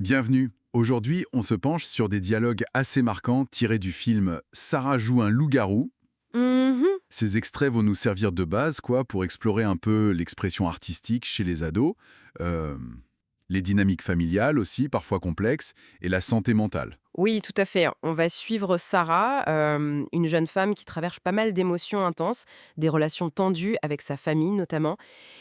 Bienvenue. Aujourd'hui, on se penche sur des dialogues assez marquants tirés du film Sarah joue un loup-garou. Mhm. Ces extraits vont nous servir de base, quoi, pour explorer un peu l'expression artistique chez les ados, euh, les dynamiques familiales aussi, parfois complexes, et la santé mentale. Oui, tout à fait. On va suivre Sarah, une jeune femme qui traverse pas mal d'émotions intenses, des relations tendues avec sa famille notamment.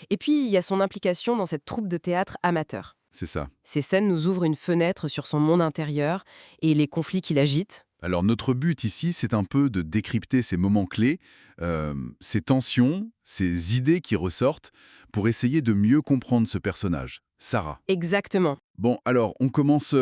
Et puis, il y a son implication dans cette troupe de théâtre amateur. C'est ça. Ces scènes nous ouvrent une fenêtre sur son monde intérieur et les conflits qui l'agitent. Alors notre but ici, c'est un peu de décrypter ces moments clés, ces tensions, ces idées qui ressortent, pour essayer de mieux comprendre ce personnage, Sarah. Exactement. Bon, alors, on commence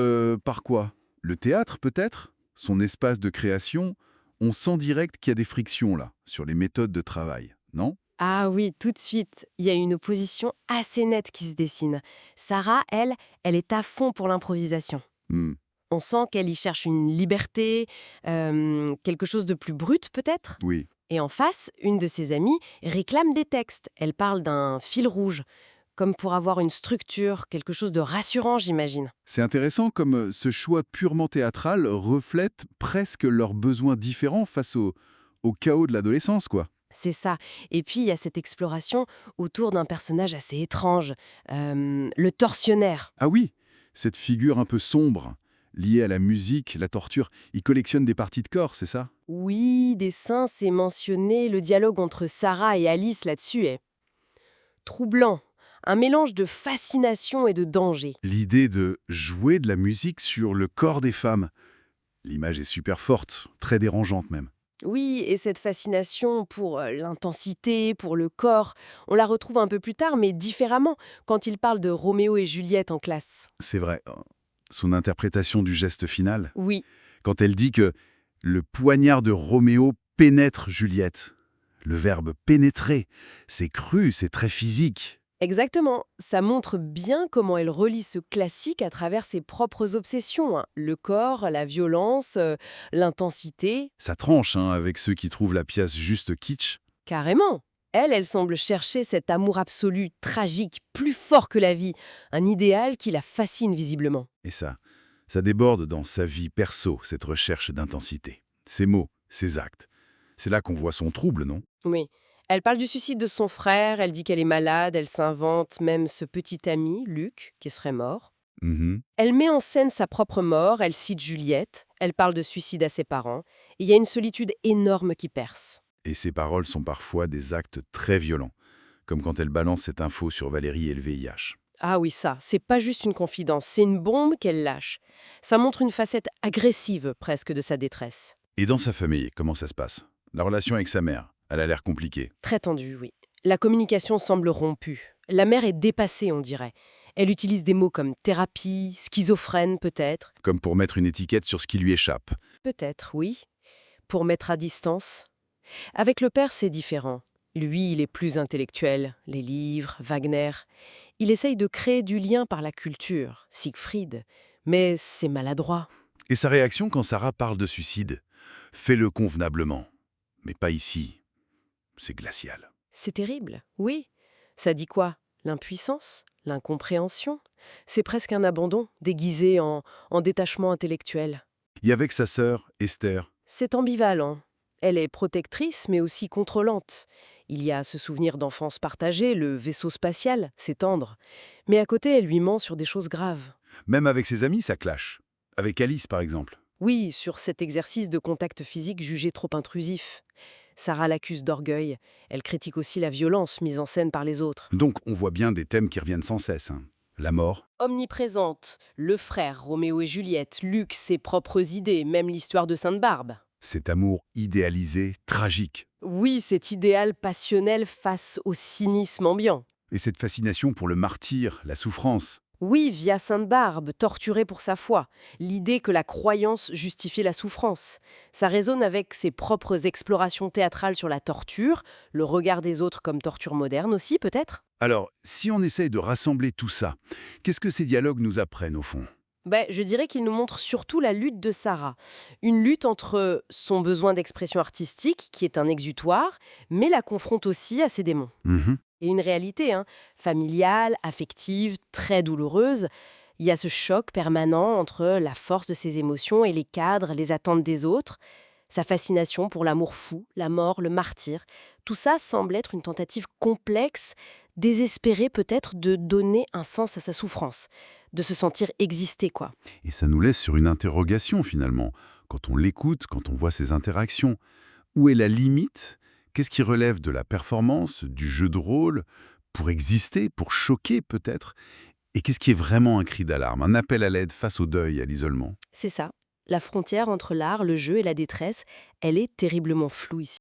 par quoi? Le théâtre, peut-être? Son espace de création? On sent direct qu'il y a des frictions, là, sur les méthodes de travail, non? Ah oui, tout de suite, il y a une opposition assez nette qui se dessine. Sarah, elle est à fond pour l'improvisation. Hmm, On sent qu'elle y cherche une liberté, quelque chose de plus brut peut-être. oui. Et en face, une de ses amies réclame des textes. Elle parle d'un fil rouge, comme pour avoir une structure, quelque chose de rassurant, j'imagine. C'est intéressant comme ce choix purement théâtral reflète presque leurs besoins différents face au chaos de l'adolescence, quoi. C'est ça. Et puis, il y a cette exploration autour d'un personnage assez étrange, le tortionnaire. Ah oui, cette figure un peu sombre, liée à la musique, la torture, il collectionne des parties de corps, c'est ça? Oui, des seins, c'est mentionné. Le dialogue entre Sarah et Alice là-dessus est troublant. Un mélange de fascination et de danger. L'idée de jouer de la musique sur le corps des femmes. L'image est super forte, très dérangeante même. Oui, et cette fascination pour l'intensité, pour le corps, on la retrouve un peu plus tard, mais différemment, quand il parle de Roméo et Juliette en classe. C'est vrai, son interprétation du geste final, Oui, quand elle dit que le poignard de Roméo pénètre Juliette. Le verbe pénétrer, c'est cru, c'est très physique. exactement. Ça montre bien comment elle relie ce classique à travers ses propres obsessions, hein. Le corps, la violence, l'intensité, Ça tranche avec ceux qui trouvent la pièce juste kitsch. carrément. Elle semble chercher cet amour absolu, tragique, plus fort que la vie, un idéal qui la fascine visiblement. Et ça déborde dans sa vie perso, cette recherche d'intensité. Ses mots, ses actes. C'est là qu'on voit son trouble, non? Oui. Elle parle du suicide de son frère, elle dit qu'elle est malade, elle s'invente même ce petit ami, Luc, qui serait mort. Mhm. Elle met en scène sa propre mort, elle cite Juliette, elle parle de suicide à ses parents. Et il y a une solitude énorme qui perce. Et ses paroles sont parfois des actes très violents, comme quand elle balance cette info sur Valérie et le VIH. Ah oui, ça, c'est pas juste une confidence, c'est une bombe qu'elle lâche. Ça montre une facette agressive presque de sa détresse. Et dans sa famille, comment ça se passe? La relation avec sa mère, elle a l'air compliquée. Très tendue, oui. La communication semble rompue. La mère est dépassée, on dirait. Elle utilise des mots comme thérapie, schizophrène peut-être. Comme pour mettre une étiquette sur ce qui lui échappe. Peut-être, oui. Pour mettre à distance. Avec le père, c'est différent. Lui, il est plus intellectuel. Les livres, Wagner. Il essaye de créer du lien par la culture, Siegfried. Mais c'est maladroit. Et sa réaction quand Sarah parle de suicide? Fais-le convenablement. Mais pas ici. C'est glacial. C'est terrible, oui. Ça dit quoi? L'impuissance? L'incompréhension? C'est presque un abandon, déguisé en détachement intellectuel. Et avec sa sœur, Esther, C'est ambivalent. Elle est protectrice, mais aussi contrôlante. Il y a ce souvenir d'enfance partagée, le vaisseau spatial, c'est tendre. Mais à côté, elle lui ment sur des choses graves. même avec ses amis, ça clash. Avec Alice, par exemple. Oui, sur cet exercice de contact physique jugé trop intrusif. Sarah l'accuse d'orgueil. Elle critique aussi la violence mise en scène par les autres. Donc, on voit bien des thèmes qui reviennent sans cesse. La mort, Omniprésente, le frère, Roméo et Juliette, Luc, ses propres idées, même l'histoire de Sainte-Barbe. cet amour idéalisé, tragique. Oui, cet idéal passionnel face au cynisme ambiant. Et cette fascination pour le martyr, la souffrance. Oui, via Sainte-Barbe, torturée pour sa foi. L'idée que la croyance justifiait la souffrance. Ça résonne avec ses propres explorations théâtrales sur la torture, le regard des autres comme torture moderne aussi, peut-être. Alors, si on essaye de rassembler tout ça, qu'est-ce que ces dialogues nous apprennent au fond? Je dirais qu'il nous montre surtout la lutte de Sarah. Une lutte entre son besoin d'expression artistique, qui est un exutoire, mais la confronte aussi à ses démons. Mhm. Et une réalité, hein, familiale, affective, très douloureuse. Il y a ce choc permanent entre la force de ses émotions et les cadres, les attentes des autres, sa fascination pour l'amour fou, la mort, le martyr. Tout ça semble être une tentative complexe, désespérée peut-être de donner un sens à sa souffrance, de se sentir exister, quoi. Et ça nous laisse sur une interrogation finalement. Quand on l'écoute, quand on voit ces interactions, où est la limite? Qu'est-ce qui relève de la performance, du jeu de rôle, pour exister, pour choquer peut-être? Et qu'est-ce qui est vraiment un cri d'alarme, un appel à l'aide face au deuil, à l'isolement? C'est ça. La frontière entre l'art, le jeu et la détresse, elle est terriblement floue ici.